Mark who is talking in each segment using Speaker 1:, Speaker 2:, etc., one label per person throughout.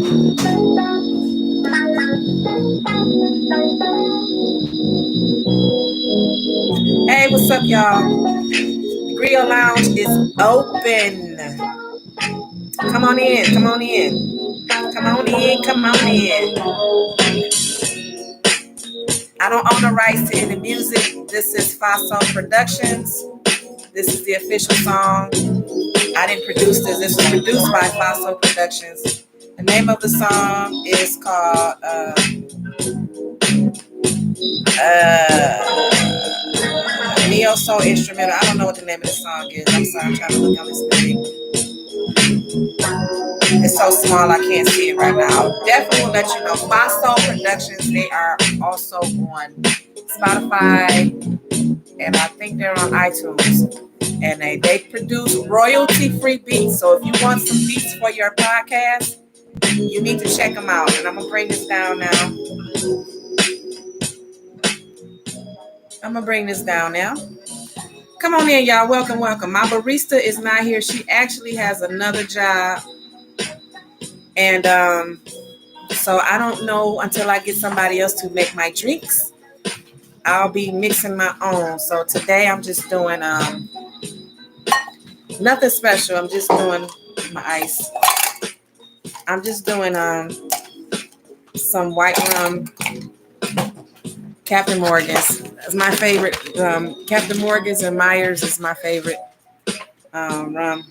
Speaker 1: Hey, what's up, y'all? The Grio Lounge is open. Come on in, come on in. Come on in, come on in. I don't own the rights to any music. This is Faso Productions. This is the official song. I didn't produce this. This was produced by Faso Productions. The name of the song is called Neo Soul Instrumental. I don't know what the name of the song is. I'm sorry, I'm trying to look on this thing. It's so small I can't see it right now. I'll definitely will let you know. Faso Productions, they are also on Spotify, and I think they're on iTunes. And they produce royalty-free beats. So if you want some beats for your podcast, you need to check them out. And I'm going to bring this down now. Come on in, y'all. Welcome, welcome. My barista is not here. She actually has another job. And so I don't know until I get somebody else to make my drinks. I'll be mixing my own. So today I'm just doing nothing special. I'm just doing my ice. I'm just doing some white rum. Captain Morgan's is my favorite. Captain Morgan's and Myers is my favorite rum.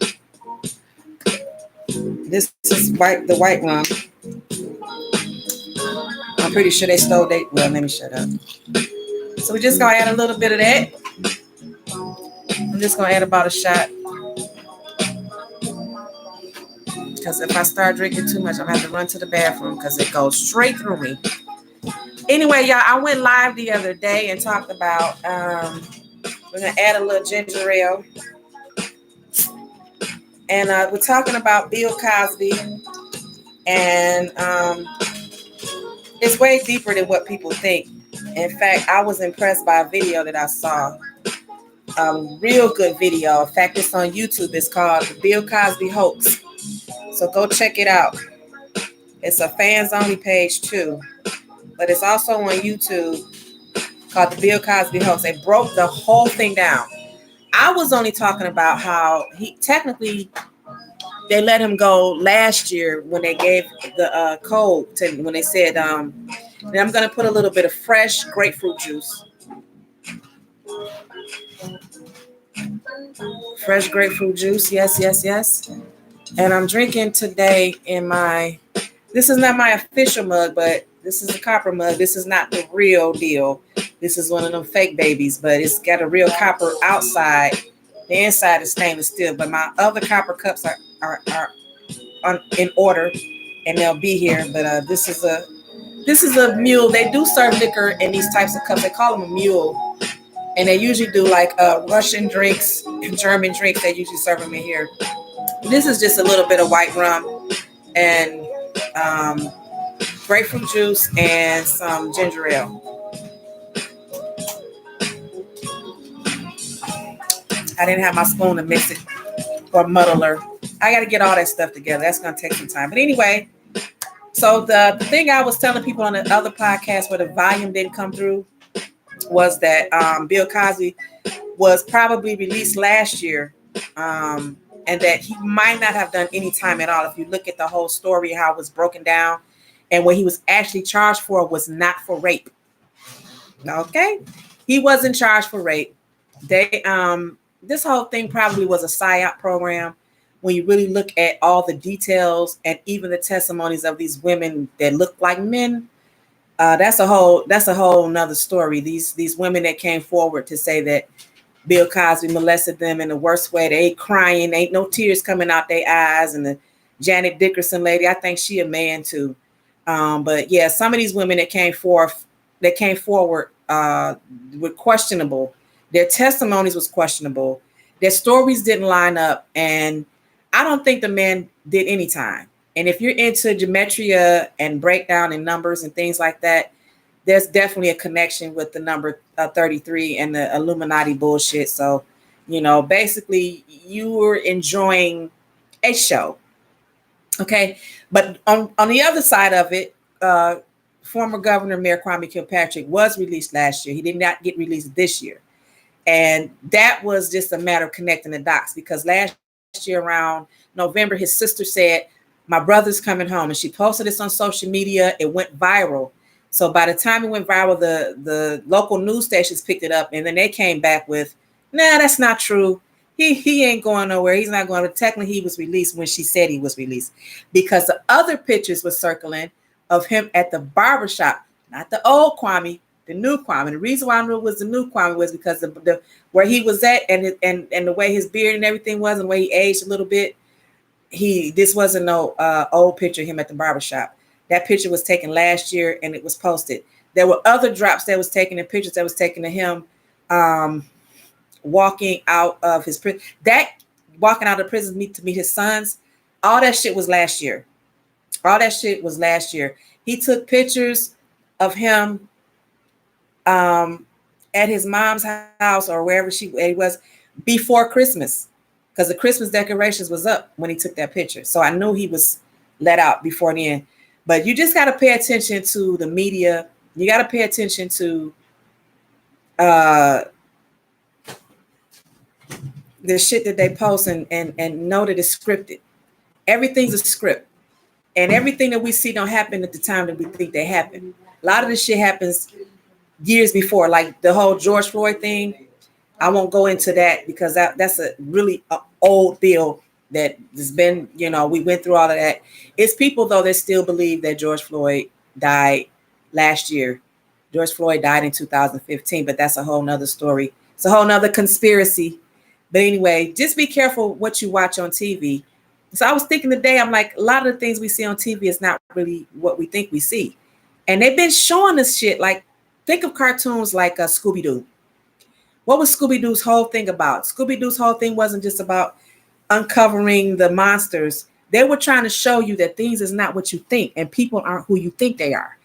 Speaker 1: This is the white rum. I'm pretty sure they stole they. Well, let me shut up. So we're just gonna add a little bit of that. I'm just gonna add about a shot. Because if I start drinking too much, I'm gonna have to run to the bathroom because it goes straight through me. Anyway, y'all, I went live the other day and talked about we're gonna add a little ginger ale. And we're talking about Bill Cosby. And it's way deeper than what people think. In fact, I was impressed by a video that I saw. A real good video. In fact, it's on YouTube. It's called The Bill Cosby Hoax. So go check it out. It's a fans only page too. But it's also on YouTube called The Bill Cosby Hoax. They broke the whole thing down. I was only talking about how they let him go last year when they gave the code to when they said, and I'm going to put a little bit of fresh grapefruit juice. Fresh grapefruit juice. Yes, yes, yes. And I'm drinking today this is not my official mug, but this is a copper mug. This is not the real deal. This is one of them fake babies, but it's got a real copper outside. The inside is stainless steel, but my other copper cups are in order, and they'll be here. But this is a mule. They do serve liquor in these types of cups. They call them a mule, and they usually do like Russian drinks and German drinks. They usually serve them in here. This is just a little bit of white rum and grapefruit juice and some ginger ale. I didn't have my spoon to mix it or muddler. I got to get all that stuff together. That's going to take some time. But anyway, so the thing I was telling people on the other podcast where the volume didn't come through was that Bill Cosby was probably released last year and that he might not have done any time at all. If you look at the whole story, how it was broken down, and what he was actually charged for was not for rape. Okay? He wasn't charged for rape. This whole thing probably was a PSYOP program when you really look at all the details and even the testimonies of these women that look like men. That's a whole nother story. These women that came forward to say that Bill Cosby molested them in the worst way. They ain't crying, ain't no tears coming out their eyes. And the Janet Dickerson lady, I think she a man too. But yeah, some of these women that came forward were questionable. Their testimonies was questionable. Their stories didn't line up. And I don't think the man did any time. And if you're into gematria and breakdown and numbers and things like that, there's definitely a connection with the number 33 and the Illuminati bullshit. So, basically you were enjoying a show. Okay. But on the other side of it, former Governor Mayor Kwame Kilpatrick was released last year. He did not get released this year. And that was just a matter of connecting the dots, because last year around November, his sister said, my brother's coming home. And she posted this on social media. It went viral. So by the time it went viral, the local news stations picked it up, and then they came back with, nah, that's not true. He ain't going nowhere. He's not going. Technically, he was released when she said he was released, because the other pictures were circling of him at the barbershop, not the old Kwame, the new Kwame. The reason why I knew it was the new Kwame was because the where he was at, and the way his beard and everything was, and the way he aged a little bit. This wasn't no old picture of him at the barbershop. That picture was taken last year, and it was posted. There were other drops that was taken, and pictures that was taken of him walking out of his prison. That walking out of prison to meet his sons. All that shit was last year. All that shit was last year. He took pictures of him at his mom's house or wherever he was before Christmas, because the Christmas decorations was up when he took that picture. So I knew he was let out before then. But you just got to pay attention to the media. You got to pay attention to the shit that they post, and know that it's scripted. Everything's a script. And everything that we see don't happen at the time that we think they happen. A lot of this shit happens years before, like the whole George Floyd thing. I won't go into that because that's a really old bill that has been, we went through all of that. It's people, though, that still believe that George Floyd died last year. George Floyd died in 2015, but that's a whole nother story. It's a whole nother conspiracy. But anyway, just be careful what you watch on TV. So I was thinking today, I'm like, a lot of the things we see on TV is not really what we think we see. And they've been showing us shit. Like, think of cartoons like Scooby-Doo. What was Scooby-Doo's whole thing about? Scooby-Doo's whole thing wasn't just about uncovering the monsters. They were trying to show you that things is not what you think, and people aren't who you think they are.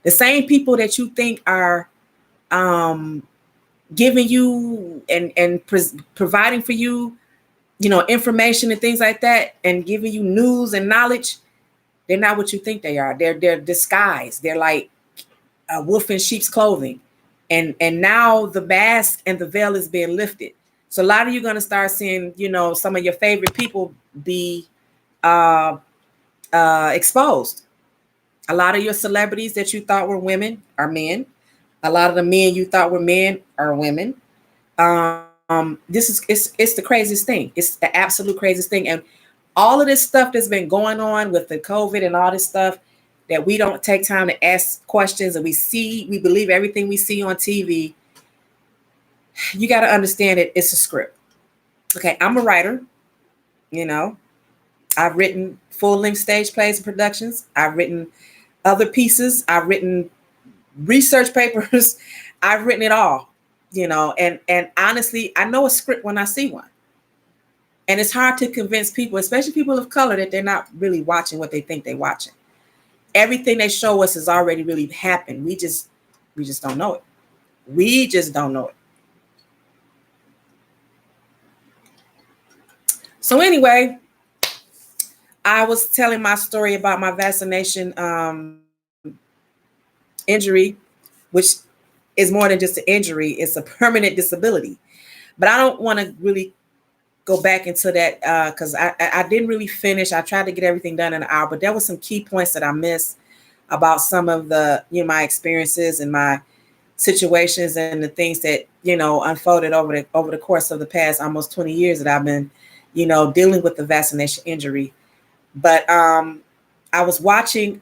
Speaker 1: The same people that you think are giving you and providing for you, information and things like that, and giving you news and knowledge, they're not what you think they are. They're disguised. They're like a wolf in sheep's clothing. And now the mask and the veil is being lifted. So a lot of you are going to start seeing, some of your favorite people be exposed. A lot of your celebrities that you thought were women are men. A lot of the men you thought were men are women. It's the craziest thing. It's the absolute craziest thing. And all of this stuff that's been going on with the COVID and all this stuff, that we don't take time to ask questions, and we believe everything we see on TV. You got to understand it. It's a script. Okay. I'm a writer. I've written full-length stage plays and productions. I've written other pieces. I've written research papers. I've written it all, and honestly, I know a script when I see one. And it's hard to convince people, especially people of color, that they're not really watching what they think they're watching. Everything they show us has already really happened. We just don't know it. We just don't know it. So anyway, I was telling my story about my vaccination injury, which is more than just an injury. It's a permanent disability. But I don't want to really go back into that because I didn't really finish. I tried to get everything done in an hour, but there were some key points that I missed about some of the, my experiences and my situations and the things that, unfolded over the course of the past almost 20 years that I've been, dealing with the vaccination injury. But I was watching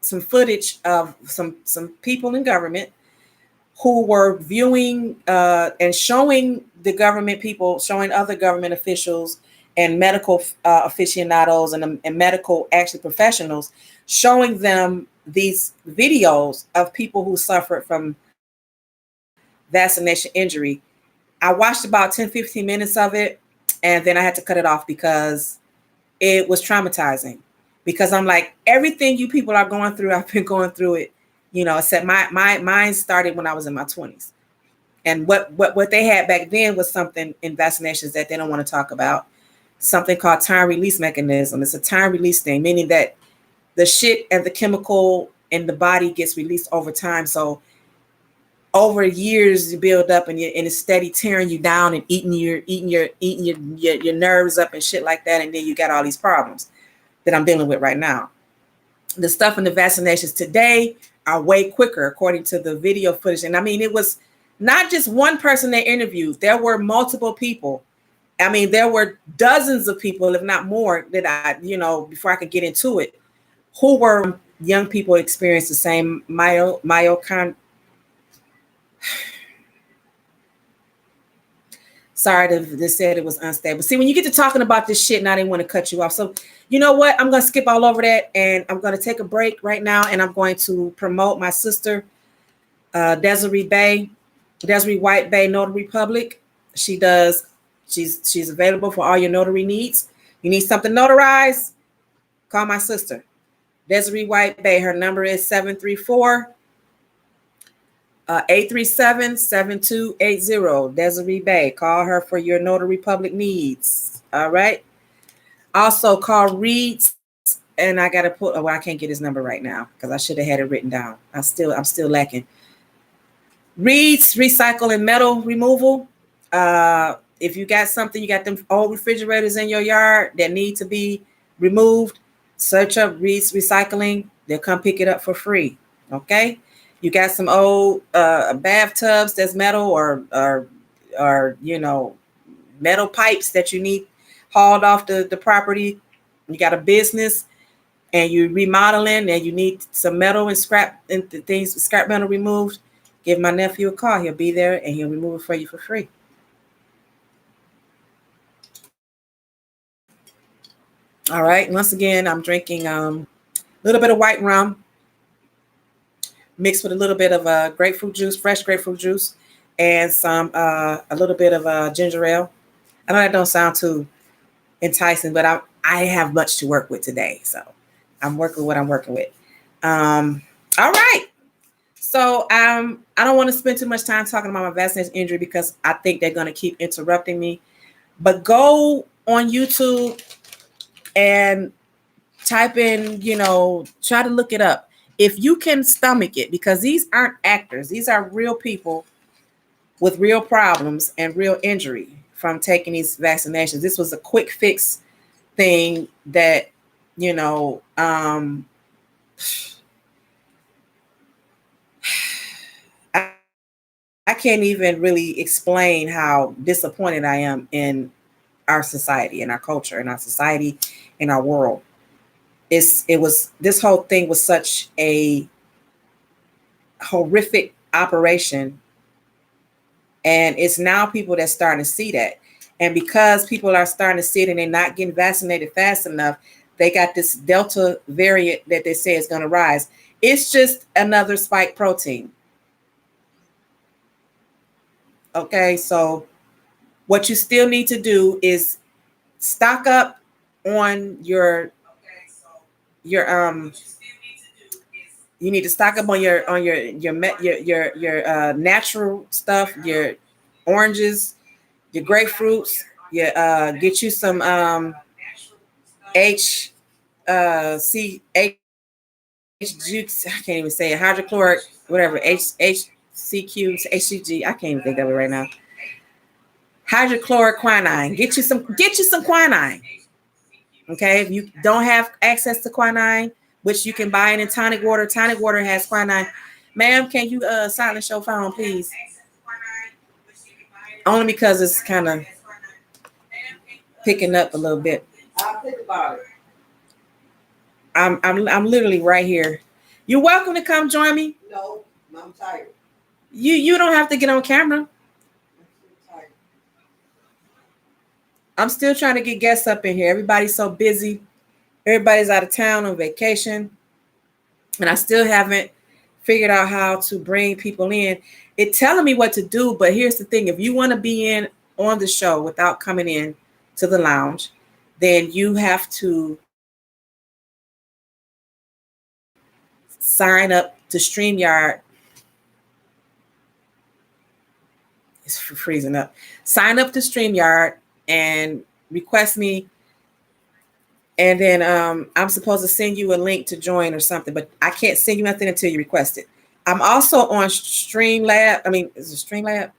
Speaker 1: some footage of some people in government who were viewing and showing the government people, showing other government officials and medical aficionados and medical professionals, showing them these videos of people who suffered from vaccination injury. I watched about 10, 15 minutes of it, and then I had to cut it off because it was traumatizing. Because I'm like, everything you people are going through, I've been going through it. Except mine started when I was in my 20s. And what they had back then was something in vaccinations that they don't want to talk about. something called time release mechanism. It's a time release thing, meaning that the shit and the chemical in the body gets released over time. So over years you build up and it's steady tearing you down and eating your nerves up and shit like that. And then you got all these problems that I'm dealing with right now. The stuff in the vaccinations today are way quicker, according to the video footage. And I mean, it was not just one person they interviewed. There were multiple people. I mean, there were dozens of people, if not more, that I, before I could get into it, who were young people experienced the same myocon. Sorry, they said it was unstable. See, when you get to talking about this shit, now they want to cut you off. So you know what? I'm going to skip all over that, and I'm going to take a break right now, and I'm going to promote my sister, Desiree White Bay, Notary Public. She's available for all your notary needs. You need something notarized? Call my sister, Desiree White Bay. Her number is 734 837-7280. Desiree Bay. Call her for your Notary Public needs. All right. Also call Reed's, and I gotta put. Oh, I can't get his number right now because I should have had it written down. I'm still lacking. Reed's Recycle and Metal Removal. If you got something, you got them old refrigerators in your yard that need to be removed, search up Reed's Recycling. They'll come pick it up for free. Okay. You got some old bathtubs that's metal or metal pipes that you need hauled off the property. You got a business and you're remodeling and you need some metal and scrap metal removed. Give my nephew a call. He'll be there and he'll remove it for you for free. All right. Once again, I'm drinking a little bit of white rum mixed with a little bit of fresh grapefruit juice, and a little bit of ginger ale. I know that don't sound too enticing, but I have much to work with today, so I'm working what I'm working with. All right. So I don't want to spend too much time talking about my vaccination injury because I think they're going to keep interrupting me. But go on YouTube and type in, try to look it up. If you can stomach it, because these aren't actors. These are real people with real problems and real injury from taking these vaccinations. This was a quick fix thing that, I can't even really explain how disappointed I am in our society, in our culture, in our society, in our world. This whole thing was such a horrific operation, and it's now people that's starting to see that. And because people are starting to see it and they're not getting vaccinated fast enough, they got this Delta variant that they say is going to rise. It's just another spike protein. Okay, so what you still need to do is stock up on your you need to stock up on your natural stuff, your oranges, your grapefruits, get you some H juice. I can't even say it. Hydrochloric, whatever. HCQ, HCG. I can't even think of it right now. Hydrochloric quinine. Get you some quinine. Okay, if you don't have access to quinine, which you can buy it in tonic water. Tonic water has quinine. Ma'am, can you silence your phone, please? Only because it's kind of picking up a little bit. I'll think about it. I'm literally right here. You're welcome to come join me. No, I'm tired. You don't have to get on camera. I'm still trying to get guests up in here. Everybody's so busy. Everybody's out of town on vacation. And I still haven't figured out how to bring people in. It's telling me what to do, but here's the thing. If you want to be in on the show without coming in to the lounge, then you have to sign up to StreamYard. It's freezing up. Sign up to StreamYard and request me, and then I'm supposed to send you a link to join or something, but I can't send you nothing until you request it. I'm also on Streamlab. I mean, is it Streamlab?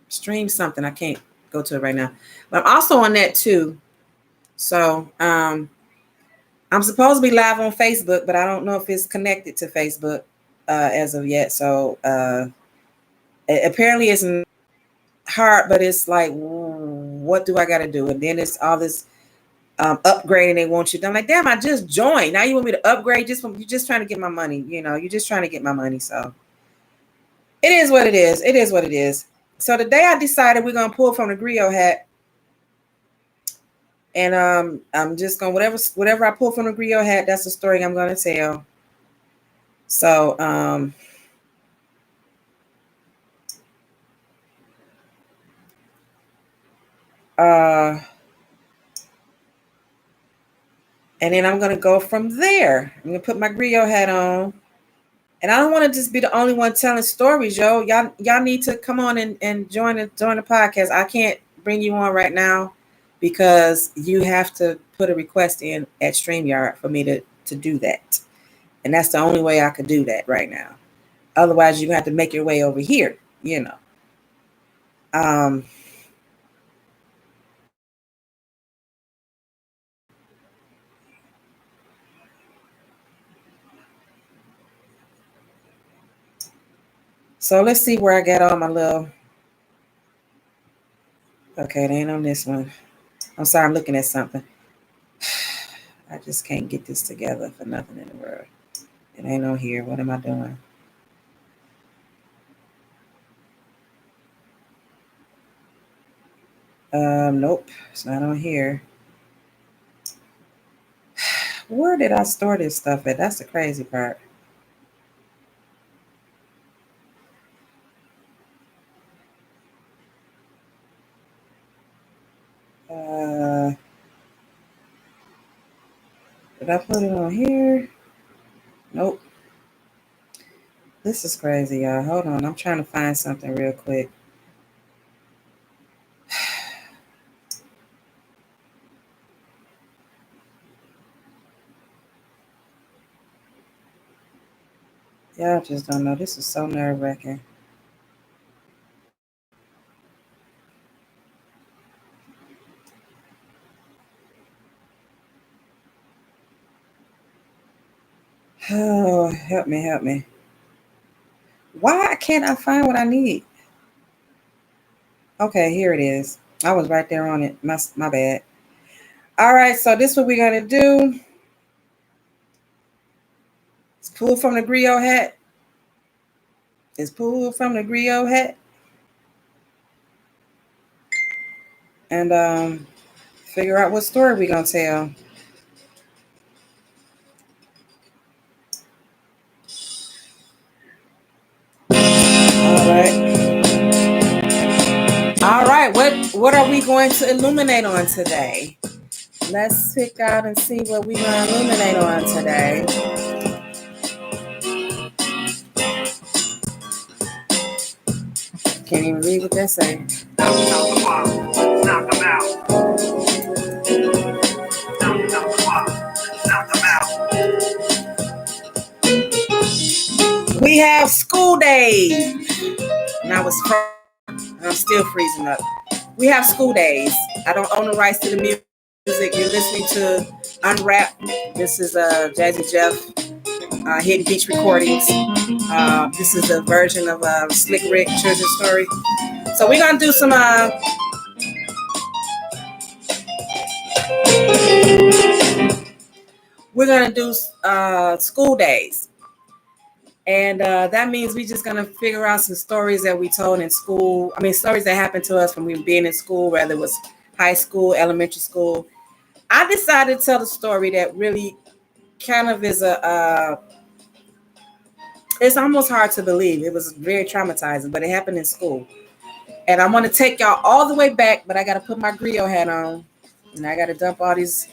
Speaker 1: Stream something. I can't go to it right now. But I'm also on that too. So I'm supposed to be live on Facebook, but I don't know if it's connected to Facebook as of yet. So apparently it's hard, but it's like, what do I got to do? And then it's all this upgrading they want you. I'm like, damn, I just joined. Now you want me to upgrade? You're just trying to get my money. You're just trying to get my money. So it is what it is. It is what it is. So today I decided we're gonna pull from the Grio hat, and I'm just gonna whatever I pull from the Grio hat, that's the story I'm gonna tell. So and then I'm gonna go from there. I'm gonna put my Grio hat on. And I don't want to just be the only one telling stories, yo. Y'all need to come on and join the podcast. I can't bring you on right now because you have to put a request in at StreamYard for me to do that. And that's the only way I could do that right now. Otherwise, you have to make your way over here, So let's see where I got all my little. Okay, it ain't on this one. I'm sorry, I'm looking at something. I just can't get this together for nothing in the world. It ain't on here. What am I doing? Nope, it's not on here. Where did I store this stuff at? That's the crazy part. Did I put it on here? Nope. This is crazy, y'all. Hold on. I'm trying to find something real quick. Y'all just don't know. This is so nerve-wracking. Oh, help me, help me. Why can't I find what I need? Okay, here it is. I was right there on it. My bad. All right, so this is what we're going to do. It's pulled from the Grio hat. It's pulled from the Grio hat. And figure out what story we're going to tell. All right. What are we going to illuminate on today? Let's pick out and see what we're going to illuminate on today. Can't even read what they're saying. We have school days. Now it's I'm still freezing up. We have school days. I don't own the rights to the music. You're listening to Unwrap. This is Jazzy Jeff, Hidden Beach Recordings. This is a version of Slick Rick Children's Story. So we're gonna do some. We're gonna do school days. And that means we're just going to figure out some stories that we told in school. I mean, stories that happened to us from we being in school, whether it was high school, elementary school. I decided to tell a story that really kind of is it's almost hard to believe. It was very traumatizing, but it happened in school. And I want to take y'all all the way back, but I got to put my Grio hat on. And I got to dump all these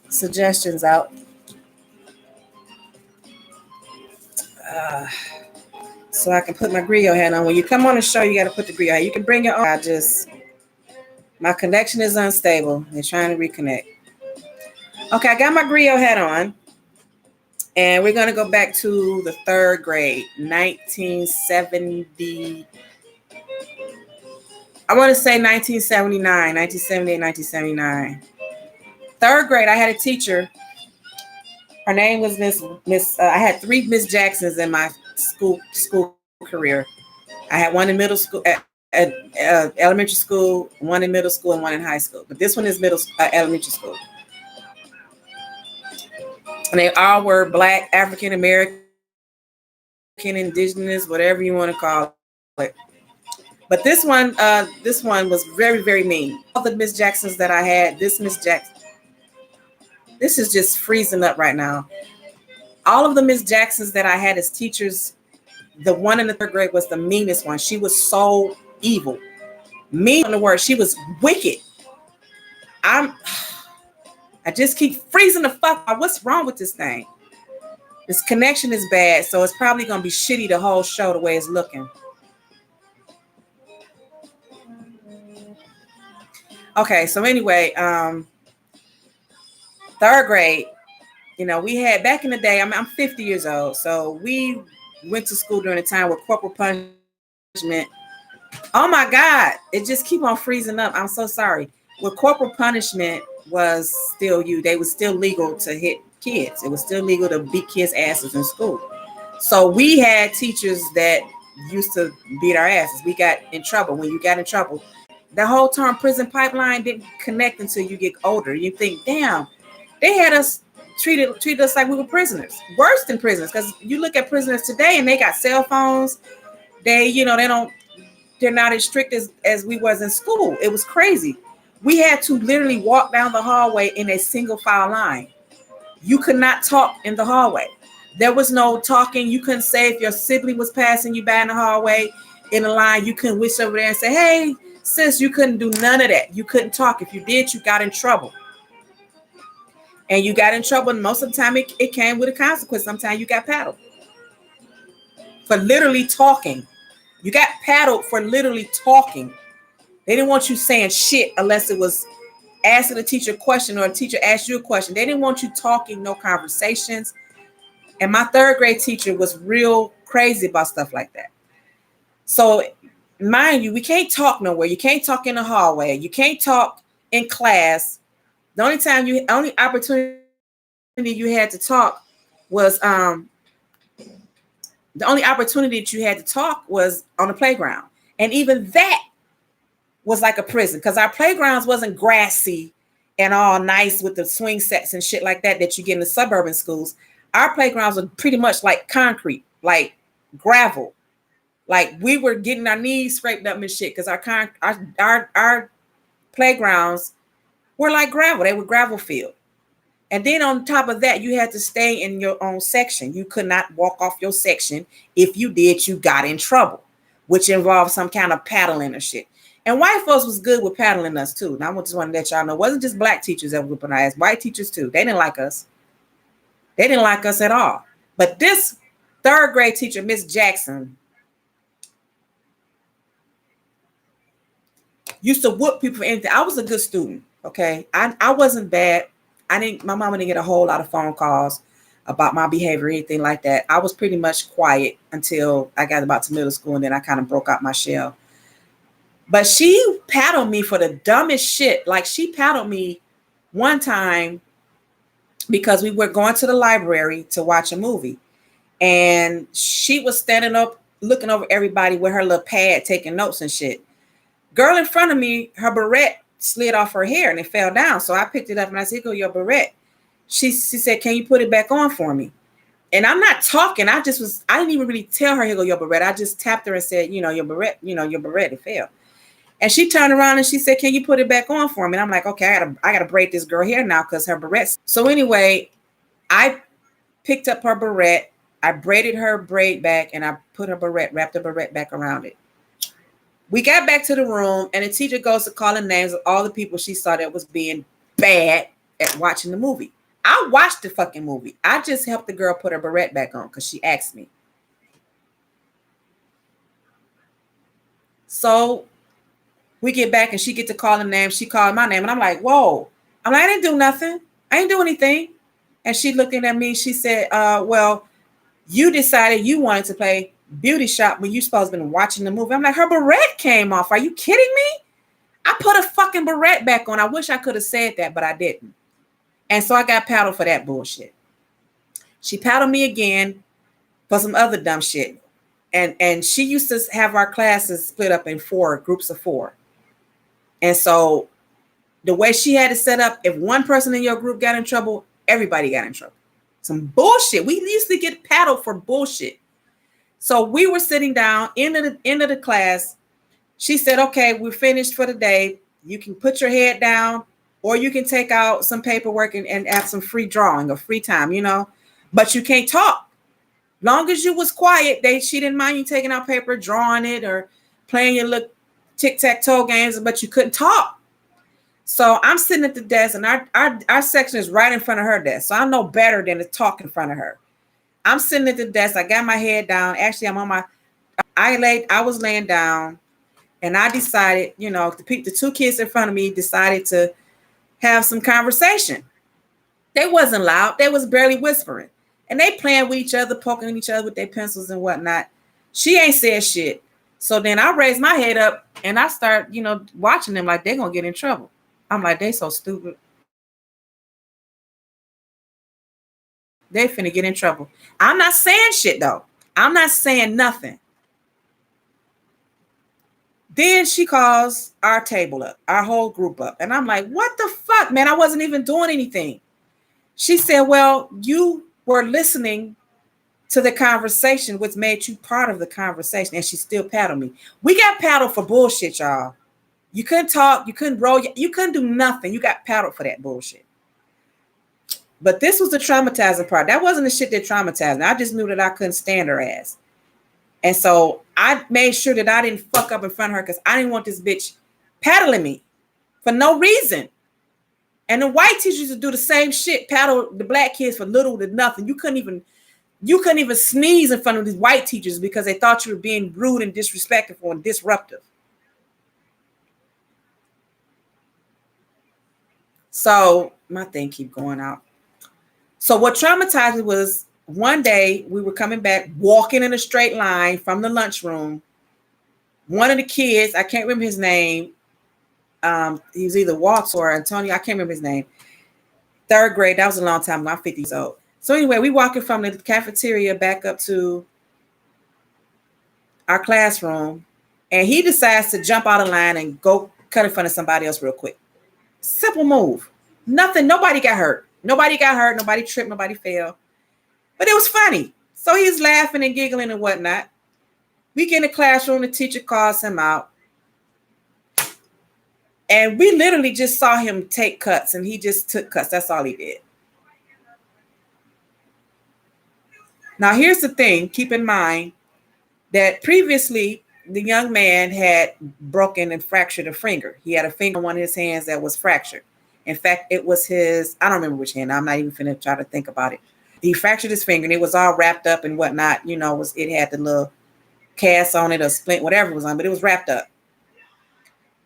Speaker 1: suggestions out. So I can put my Grio hat on. When you come on the show, you got to put the Grio hat. You can bring your own. My connection is unstable. They're trying to reconnect. Okay, I got my Grio hat on. And we're going to go back to the third grade, 1970. I want to say 1979, 1978, 1979. Third grade, I had a teacher. Her name was I had three Miss Jacksons in my school career. I had one in middle school, elementary school, one in middle school, and one in high school. But this one is elementary school. And they all were Black, African American, indigenous, whatever you want to call it. But this one was very, very mean. All the Miss Jacksons that I had, this Miss Jackson, this is just freezing up right now. All of the Miss Jacksons that I had as teachers, the one in the third grade was the meanest one. She was so evil. Mean on the word. She was wicked. I just keep freezing the fuck out. What's wrong with this thing? This connection is bad, so it's probably going to be shitty the whole show the way it's looking. Okay, so anyway, third grade, we had back in the day, I'm 50 years old, so we went to school during a time where corporal punishment, oh my God, it just keep on freezing up. I'm so sorry. Where corporal punishment was still they was still legal to hit kids. It was still legal to beat kids' asses in school. So we had teachers that used to beat our asses. We got in trouble. When you got in trouble, the whole term prison pipeline didn't connect until you get older. You think, damn, they had us treated us like we were prisoners, worse than prisoners. Because you look at prisoners today and they got cell phones. They're not as strict as we was in school. It was crazy. We had to literally walk down the hallway in a single file line. You could not talk in the hallway. There was no talking. You couldn't say if your sibling was passing you by in the hallway in a line, you couldn't wish over there and say, hey, sis, you couldn't do none of that. You couldn't talk. If you did, you got in trouble. And you got in trouble. And most of the time it came with a consequence. Sometimes you got paddled for literally talking. You got paddled for literally talking. They didn't want you saying shit unless it was asking a teacher a question or a teacher asked you a question. They didn't want you talking, no conversations. And my third grade teacher was real crazy about stuff like that. So mind you, we can't talk nowhere. You can't talk in the hallway. You can't talk in class. The only opportunity you had to talk was the only opportunity that you had to talk was on the playground. And even that was like a prison because our playgrounds wasn't grassy and all nice with the swing sets and shit like that you get in the suburban schools. Our playgrounds were pretty much like concrete, like gravel. Like we were getting our knees scraped up and shit because our playgrounds were like gravel. They were gravel field. And then on top of that, you had to stay in your own section. You could not walk off your section. If you did, you got in trouble, which involved some kind of paddling or shit. And white folks was good with paddling us too. And I just want to let y'all know, it wasn't just black teachers that were whooping our ass. White teachers too. They didn't like us. They didn't like us at all. But this third grade teacher, Miss Jackson, used to whoop people for anything. I was a good student. Okay. I wasn't bad. My mama didn't get a whole lot of phone calls about my behavior or anything like that. I was pretty much quiet until I got about to middle school, and then I kind of broke out my shell. But she paddled me for the dumbest shit. Like she paddled me one time because we were going to the library to watch a movie. And she was standing up looking over everybody with her little pad taking notes and shit. Girl in front of me, her barrette slid off her hair and it fell down. So I picked it up and I said, "Here go your barrette." She said, "Can you put it back on for me?" And I'm not talking. I didn't even really tell her, "Here go your barrette." I just tapped her and said, your barrette, it fell. And she turned around and she said, "Can you put it back on for me?" And I'm like, "Okay, I gotta braid this girl hair now because her barrette." So anyway, I picked up her barrette, I braided her braid back, and I wrapped the barrette back around it. We got back to the room, and the teacher goes to call the names of all the people she saw that was being bad at watching the movie. I watched the fucking movie. I just helped the girl put her barrette back on because she asked me. So We get back and she get to calling names. She called my name and I'm like, whoa. I'm like, I didn't do nothing. I didn't do anything. And she looking at me. She said, well, you decided you wanted to play beauty shop when you supposed to been watching the movie. I'm like, her beret came off. Are you kidding me? I put a fucking beret back on. I wish I could have said that, but I didn't. And so I got paddled for that bullshit. She paddled me again for some other dumb shit. And she used to have our classes split up in 4 groups of 4. And so the way she had it set up, if one person in your group got in trouble, everybody got in trouble. Some bullshit. We used to get paddled for bullshit. So we were sitting down, end of the class. She said, okay, we're finished for the day. You can put your head down or you can take out some paperwork and have some free drawing or free time, you know, but you can't talk. Long as you was quiet, she didn't mind you taking out paper, drawing it or playing your little tic-tac-toe games, but you couldn't talk. So I'm sitting at the desk and our section is right in front of her desk. So I know better than to talk in front of her. I'm sitting at the desk. I got my head down. Actually, I was laying down and I decided, you know, the 2 kids in front of me decided to have some conversation. They wasn't loud. They was barely whispering. And they playing with each other, poking each other with their pencils and whatnot. She ain't said shit. So then I raised my head up and I start, you know, watching them like they're going to get in trouble. I'm like, they so stupid. They finna get in trouble. I'm not saying shit though. I'm not saying nothing. Then she calls our table up, our whole group up. And I'm like, what the fuck, man? I wasn't even doing anything. She said, well, you were listening to the conversation, which made you part of the conversation. And she still paddled me. We got paddled for bullshit, y'all. You couldn't talk. You couldn't roll. You couldn't do nothing. You got paddled for that bullshit. But this was the traumatizing part. That wasn't the shit that traumatized me. I just knew that I couldn't stand her ass. And so I made sure that I didn't fuck up in front of her because I didn't want this bitch paddling me for no reason. And the white teachers would do the same shit, paddle the black kids for little to nothing. You couldn't even sneeze in front of these white teachers because they thought you were being rude and disrespectful and disruptive. So my thing keep going out. So what traumatized me was one day we were coming back, walking in a straight line from the lunchroom. One of the kids, I can't remember his name. He was either Waltz or Antonio. I can't remember his name. 3rd grade. That was a long time ago. I'm 50 years old. So anyway, we walking from the cafeteria back up to our classroom. And he decides to jump out of line and go cut in front of somebody else real quick. Simple move. Nothing. Nobody got hurt. Nobody got hurt. Nobody tripped. Nobody fell. But it was funny. So he's laughing and giggling and whatnot. We get in the classroom. The teacher calls him out. And we literally just saw him take cuts. And he just took cuts. That's all he did. Now, here's the thing. Keep in mind that previously, the young man had broken and fractured a finger. He had a finger on one of his hands that was fractured. In fact, it was his, I don't remember which hand. I'm not even finna try to think about it. He fractured his finger and it was all wrapped up and whatnot. You know, it had the little cast on it or splint, whatever it was on, but it was wrapped up.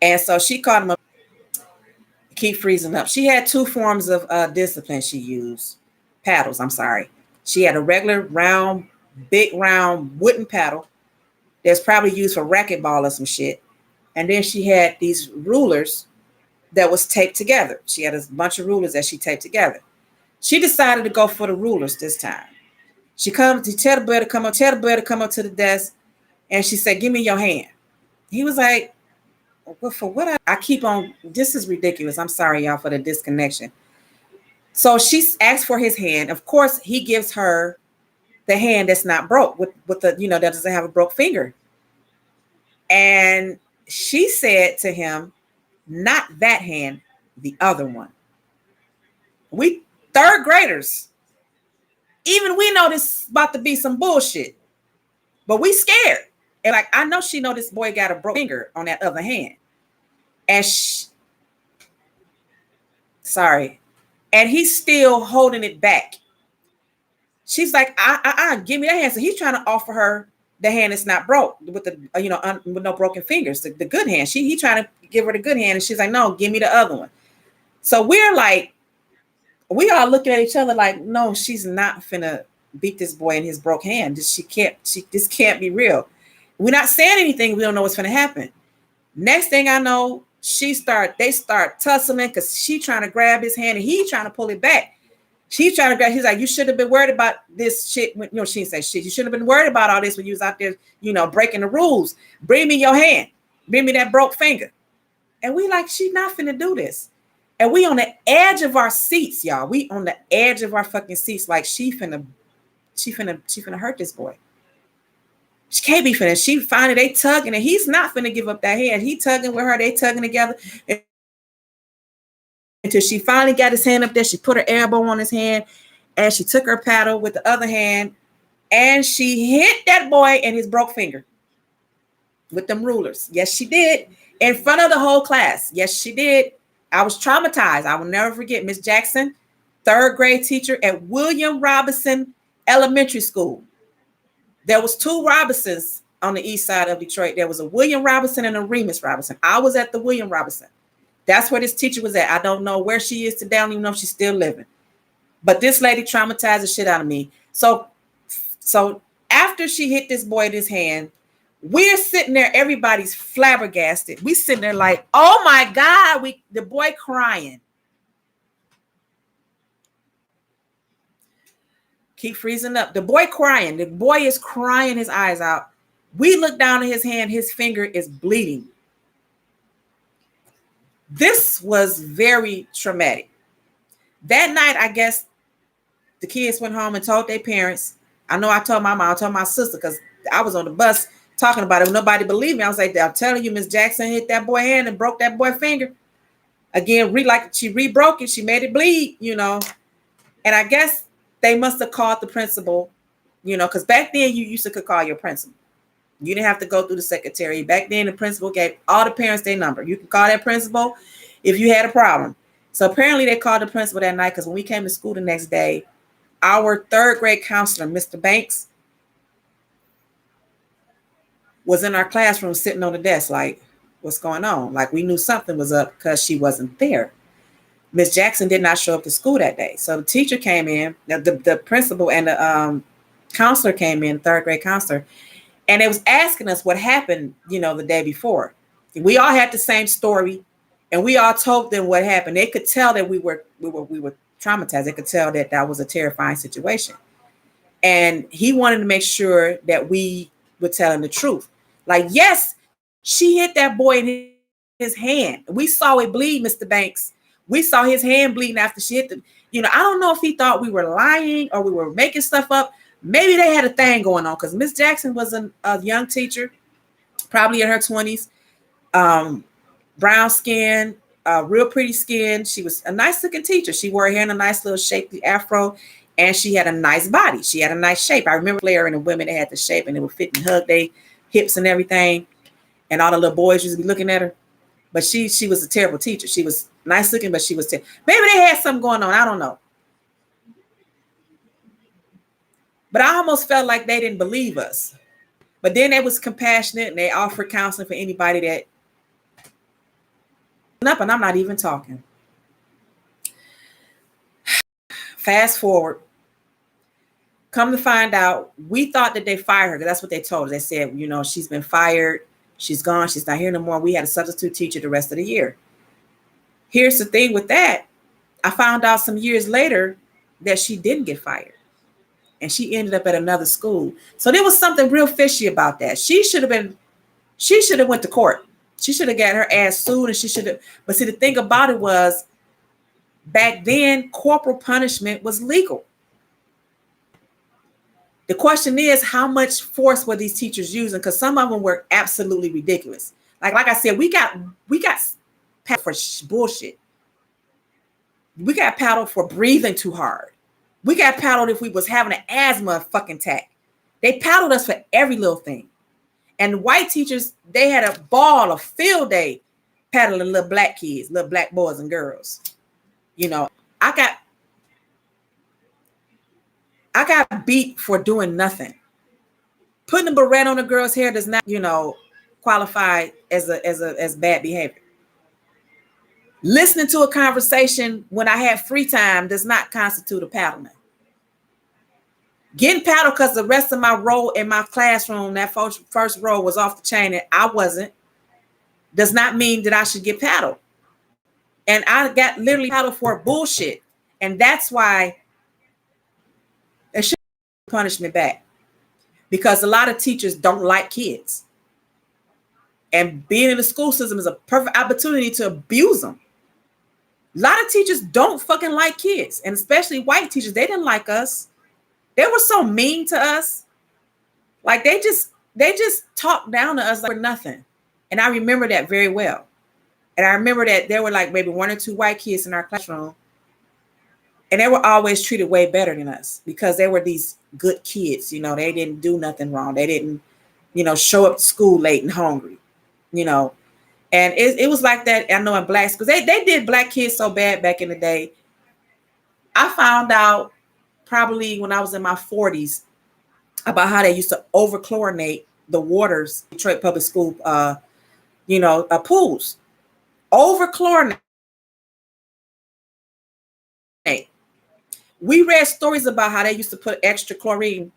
Speaker 1: And so she called him up, keep freezing up. She had 2 forms of discipline she used. Paddles, I'm sorry. She had a regular round, big round wooden paddle that's probably used for racquetball or some shit. And then she had these rulers that was taped together. She had a bunch of rulers that she taped together. She decided to go for the rulers this time. She tell the boy to come up to the desk, and she said, "Give me your hand." He was like, "Well, for what?" I keep on. This is ridiculous. I'm sorry, y'all, for the disconnection. So she asked for his hand. Of course, he gives her the hand that's not broke with the, you know, that doesn't have a broke finger. And she said to him, "Not that hand, the other one." We 3rd graders. Even we know this is about to be some bullshit, but we scared. And like, I know she know this boy got a broke finger on that other hand. And and he's still holding it back. She's like, give me that hand. So he's trying to offer her the hand is not broke with the with no broken fingers, the good hand. He trying to give her the good hand, and she's like, no, give me the other one. So we're like, we all looking at each other like, no, she's not finna beat this boy in his broke hand. This can't be real. We're not saying anything. We don't know what's gonna happen. Next thing I know, they start tussling because she trying to grab his hand and he trying to pull it back. She's trying to grab. He's like, you should have been worried about this shit. She didn't say shit. You should have been worried about all this when you was out there, breaking the rules. Bring me your hand. Bring me that broke finger. And we like, she not finna do this. And we on the edge of our seats, y'all. We on the edge of our fucking seats, like she finna hurt this boy. She can't be finna. She finally they tugging, and he's not finna give up that hand. He tugging with her. They tugging together until she finally got his hand up there. She put her elbow on his hand, and she took her paddle with the other hand, and she hit that boy in his broke finger with them rulers. Yes, she did. In front of the whole class. Yes, she did. I was traumatized. I will never forget Miss Jackson, third grade teacher at William Robinson Elementary School. There was two Robinsons on the east side of Detroit. There was a William Robinson and a Remus Robinson. I was at the William Robinson. That's where this teacher was at. I don't know where she is today. I don't even know if she's still living. But this lady traumatized the shit out of me. So after she hit this boy in his hand, we're sitting there, everybody's flabbergasted. We sitting there like, oh my God, the boy crying. Keep freezing up. The boy crying. The boy is crying his eyes out. We look down at his hand. His finger is bleeding. This was very traumatic. That night, I guess the kids went home and told their parents. I know I told my mom, I told my sister, because I was on the bus talking about it. Nobody believed me. I was like, I'm telling you, Miss Jackson hit that boy hand and broke that boy finger. Again, she re-broke it. She made it bleed, And I guess they must have called the principal, because back then you used to could call your principal. You didn't have to go through the secretary. Back then, the principal gave all the parents their number. You can call that principal if you had a problem. So apparently they called the principal that night, because when we came to school the next day, our third grade counselor, Mr. Banks, was in our classroom sitting on the desk like, what's going on? Like, we knew something was up because she wasn't there. Miss Jackson did not show up to school that day. So the teacher came in, the principal and the counselor came in, third grade counselor, and it was asking us what happened, the day before. We all had the same story, and we all told them what happened. They could tell that we were traumatized. They could tell that was a terrifying situation. And he wanted to make sure that we were telling the truth. Like, yes, she hit that boy in his hand. We saw it bleed, Mr. Banks. We saw his hand bleeding after she hit I don't know if he thought we were lying or we were making stuff up. Maybe they had a thing going on, because Miss Jackson was a young teacher, probably in her 20s, brown skin, real pretty skin. She was a nice looking teacher. She wore her hair in a nice little shapely afro, and she had a nice body. She had a nice shape. I remember Claire and the women that had the shape, and they would fit and hug their hips and everything. And all the little boys used to be looking at her. But she was a terrible teacher. She was nice looking, but she was terrible. Maybe they had something going on. I don't know. But I almost felt like they didn't believe us. But then they was compassionate, and they offered counseling for anybody that up, and I'm not even talking. Fast forward. Come to find out, we thought that they fired her, because that's what they told us. They said, she's been fired. She's gone. She's not here no more. We had a substitute teacher the rest of the year. Here's the thing with that. I found out some years later that she didn't get fired, and she ended up at another school. So there was something real fishy about that. She should have went to court. She should have got her ass sued, and she should have. But see, the thing about it was, back then, corporal punishment was legal. The question is, how much force were these teachers using? Because some of them were absolutely ridiculous. Like I said, we got paddled for bullshit. We got paddled for breathing too hard. We got paddled if we was having an asthma fucking attack. They paddled us for every little thing. And white teachers, they had a ball, a field day paddling little black kids, little black boys and girls. I got beat for doing nothing. Putting a beret on a girl's hair does not, qualify as bad behavior. Listening to a conversation when I have free time does not constitute a paddling. Getting paddled because the rest of my row in my classroom, that first row was off the chain and I wasn't, does not mean that I should get paddled. And I got literally paddled for bullshit. And that's why there should be punishment back. Because a lot of teachers don't like kids. And being in the school system is a perfect opportunity to abuse them. A lot of teachers don't fucking like kids. And especially white teachers, they didn't like us. They were so mean to us. Like they just talked down to us like we're nothing. And I remember that very well. And I remember that there were like maybe 1 or 2 white kids in our classroom. And they were always treated way better than us because they were these good kids. They didn't do nothing wrong. They didn't, show up to school late and hungry, And it was like that, I know, in black schools. They did black kids so bad back in the day. I found out probably when I was in my 40s about how they used to over-chlorinate the waters, Detroit Public School, pools. Over-chlorinate. We read stories about how they used to put extra chlorine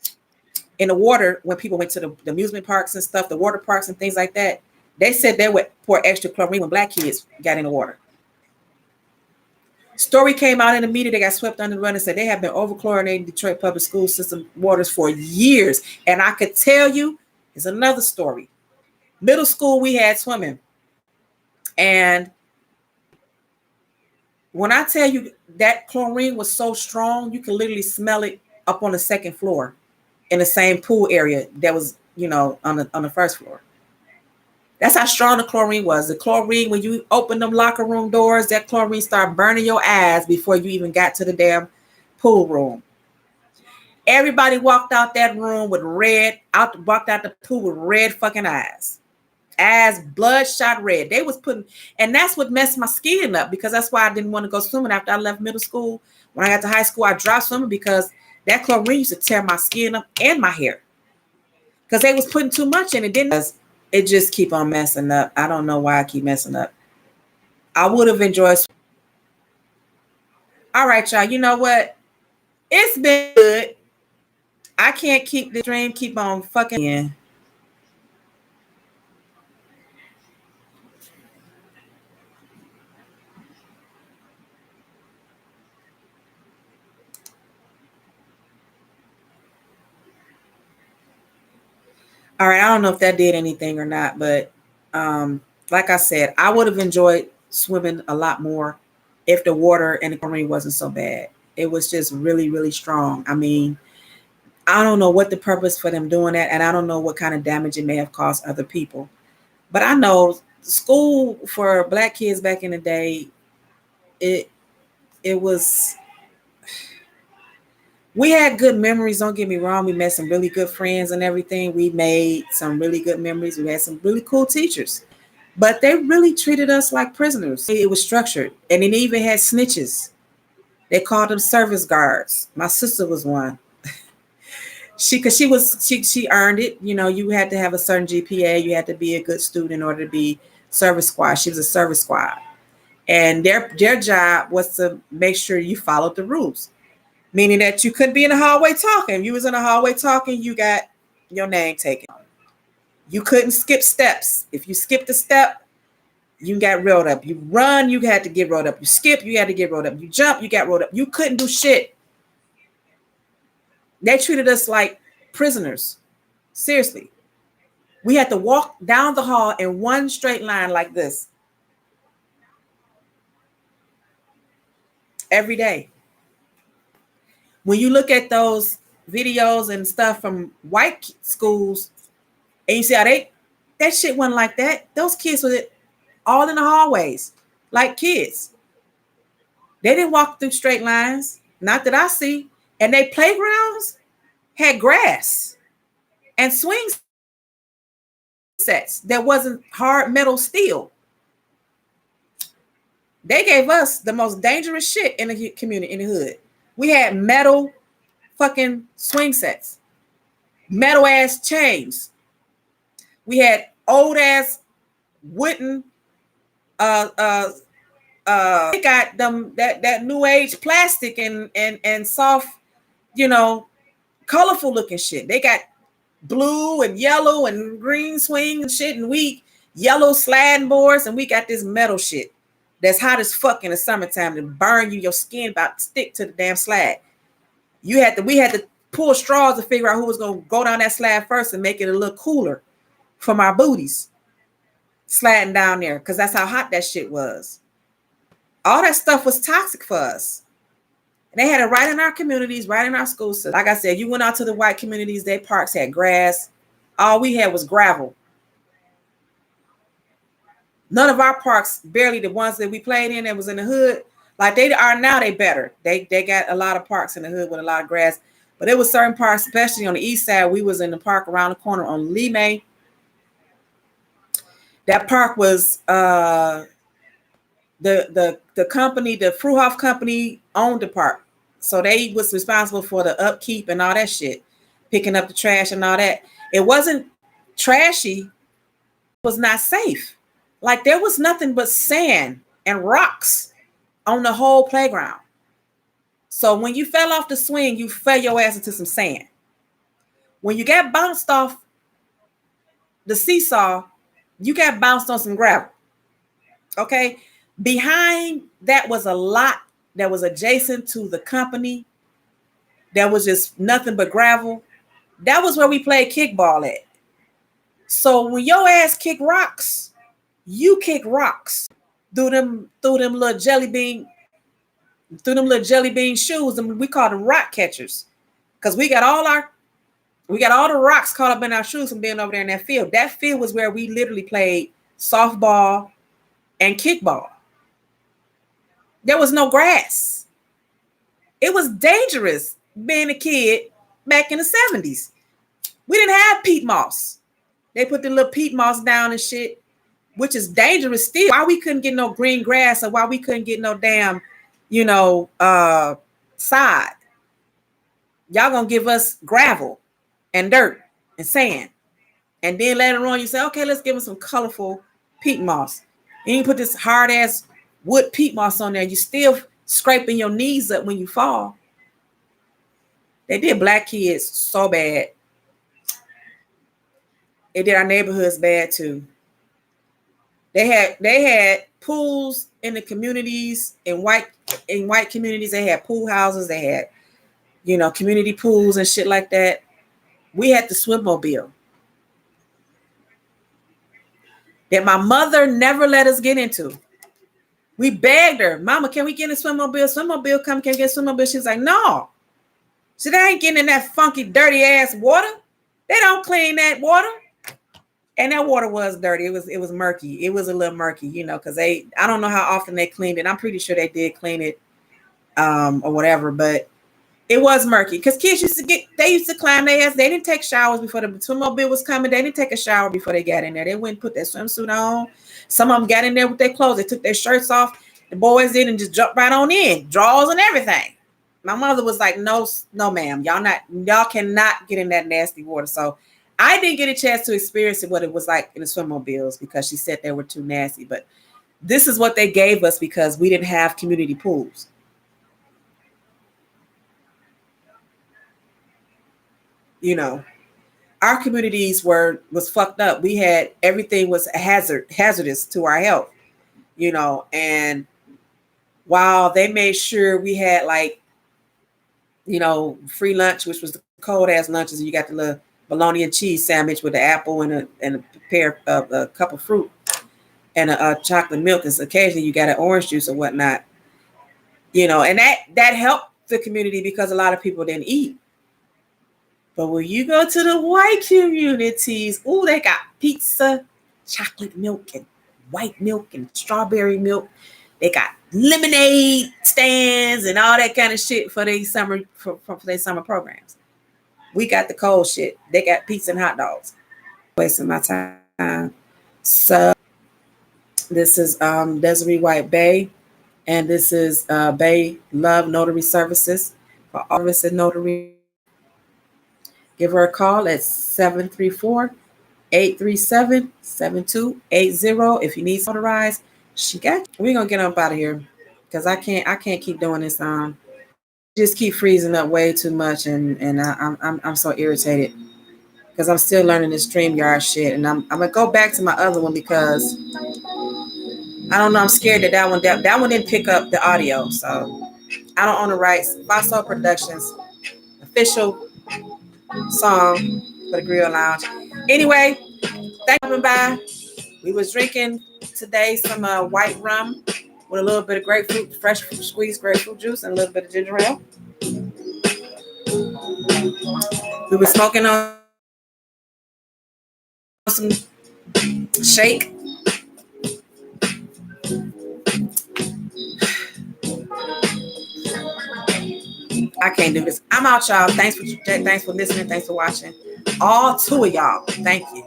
Speaker 1: in the water when people went to the amusement parks and stuff, the water parks and things like that. They said they would pour extra chlorine when black kids got in the water. Story came out in the media. They got swept under the rug and said they have been over-chlorinating Detroit Public School System waters for years. And I could tell you, it's another story. Middle school, we had swimming. And when I tell you that chlorine was so strong, you can literally smell it up on the second floor in the same pool area that was, on the first floor. That's how strong the chlorine was. The chlorine, when you open them locker room doors, that chlorine started burning your eyes before you even got to the damn pool room. Everybody walked out that room with walked out the pool with red fucking eyes. Eyes bloodshot red. They was putting, and that's what messed my skin up because that's why I didn't want to go swimming after I left middle school. When I got to high school, I dropped swimming because that chlorine used to tear my skin up and my hair. Because they was putting too much in it, it just keep on messing up. I don't know why I keep messing up. I would have enjoyed. All right, y'all. You know what? It's been good. I can't keep the dream keep on fucking in. All right, I don't know if that did anything or not, but like I said, I would have enjoyed swimming a lot more if the water and the chlorine wasn't so bad. It was just really, really strong. I mean, I don't know what the purpose for them doing that, and I don't know what kind of damage it may have caused other people. But I know school for black kids back in the day, it was. We had good memories, don't get me wrong. We met some really good friends and everything. We made some really good memories. We had some really cool teachers. But they really treated us like prisoners. It was structured. And it even had snitches. They called them service guards. My sister was one. She earned it. You had to have a certain GPA. You had to be a good student in order to be service squad. She was a service squad. And their job was to make sure you followed the rules. Meaning that you couldn't be in the hallway talking. If you was in the hallway talking, you got your name taken. You couldn't skip steps. If you skipped a step, you got rolled up. You run, you had to get rolled up. You skip, you had to get rolled up. You jump, you got rolled up. You couldn't do shit. They treated us like prisoners. Seriously. We had to walk down the hall in one straight line like this. Every day. When you look at those videos and stuff from white schools, and you see how that shit wasn't like that. Those kids were all in the hallways, like kids. They didn't walk through straight lines, not that I see. And they playgrounds had grass and swing sets that wasn't hard metal steel. They gave us the most dangerous shit in the community, in the hood. We had metal fucking swing sets. metal ass chains. We had old ass wooden they got them that new age plastic and soft, colorful looking shit. They got blue and yellow and green swing and shit, and we yellow sliding boards, and we got this metal shit that's hot as fuck in the summertime to burn you. Your skin about to stick to the damn slab. We had to pull straws to figure out who was gonna go down that slab first and make it a little cooler from our booties sliding down there, because that's how hot that shit was. All that stuff was toxic for us. And they had it right in our communities, right in our schools. So like I said, you went out to the white communities, their parks had grass. All we had was gravel. None of our parks, barely the ones that we played in that was in the hood, like they are now, they better. They got a lot of parks in the hood with a lot of grass. But there was certain parks, especially on the east side. We was in the park around the corner on Lee May. That park was the company, the Fruhoff company owned the park. So they was responsible for the upkeep and all that shit, picking up the trash and all that. It wasn't trashy, it was not safe. Like there was nothing but sand and rocks on the whole playground. So when you fell off the swing, you fell your ass into some sand. When you got bounced off the seesaw, you got bounced on some gravel. Okay. Behind that was a lot that was adjacent to the company. That was just nothing but gravel. That was where we played kickball at. So when your ass kick rocks, you kick rocks through them little jelly bean shoes, and we call them rock catchers, because we got all the rocks caught up in our shoes from being over there in that field. That field was where we literally played softball and kickball. There was no grass. It was dangerous being a kid back in the 70s. We didn't have peat moss. They put the little peat moss down and shit, which is dangerous still. Why we couldn't get no green grass, or why we couldn't get no damn, sod. Y'all gonna give us gravel and dirt and sand. And then later on you say, okay, let's give them some colorful peat moss. And you put this hard ass wood peat moss on there. You still scraping your knees up when you fall. They did black kids so bad. It did our neighborhoods bad too. They had pools in the communities, in white communities. They had pool houses. They had, community pools and shit like that. We had the swimmobile that my mother never let us get into. We begged her, Mama, can we get in a swimmobile? Swimmobile, can we get a swimmobile? She's like, no. So they ain't getting in that funky, dirty ass water. They don't clean that water. And that water was dirty. It was murky. It was a little murky, because I don't know how often they cleaned it. I'm pretty sure they did clean it, or whatever, but it was murky. Because kids used to climb their ass. They didn't take showers before the swimmobile was coming. They didn't take a shower before they got in there. They went and put their swimsuit on. Some of them got in there with their clothes. They took their shirts off. The boys did and just jumped right on in, drawers and everything. My mother was like, no, ma'am, y'all cannot get in that nasty water. So I didn't get a chance to experience what it was like in the swimmobiles, because she said they were too nasty. But this is what they gave us because we didn't have community pools. Our communities was fucked up. We had everything was hazardous to our health, and while they made sure we had free lunch, which was the cold ass lunches, and you got the little bologna and cheese sandwich with the apple and a cup of fruit and a chocolate milk, and occasionally you got an orange juice or whatnot, and that helped the community because a lot of people didn't eat. But when you go to the white communities, they got pizza, chocolate milk, and white milk, and strawberry milk. They got lemonade stands and all that kind of shit for their summer programs. We got the cold shit. They got pizza and hot dogs. Wasting my time. So this is Desiree White Bay, and this is Bay Love Notary Services for Office and Notary. Give her a call at 734-837-7280. If you need authorized, she got you. We're gonna get up out of here because I can't keep doing this. Just keep freezing up way too much, and I'm so irritated because I'm still learning this StreamYard shit, and I'm gonna go back to my other one because I don't know. I'm scared that one didn't pick up the audio, so I don't own the rights. Faso Productions official song for the Grio Lounge. Anyway, thank you for coming by. We was drinking today some white rum with a little bit of grapefruit, fresh squeezed grapefruit juice, and a little bit of ginger ale. We were smoking on some shake. I can't do this. I'm out, y'all. Thanks for listening. Thanks for watching. All two of y'all. Thank you.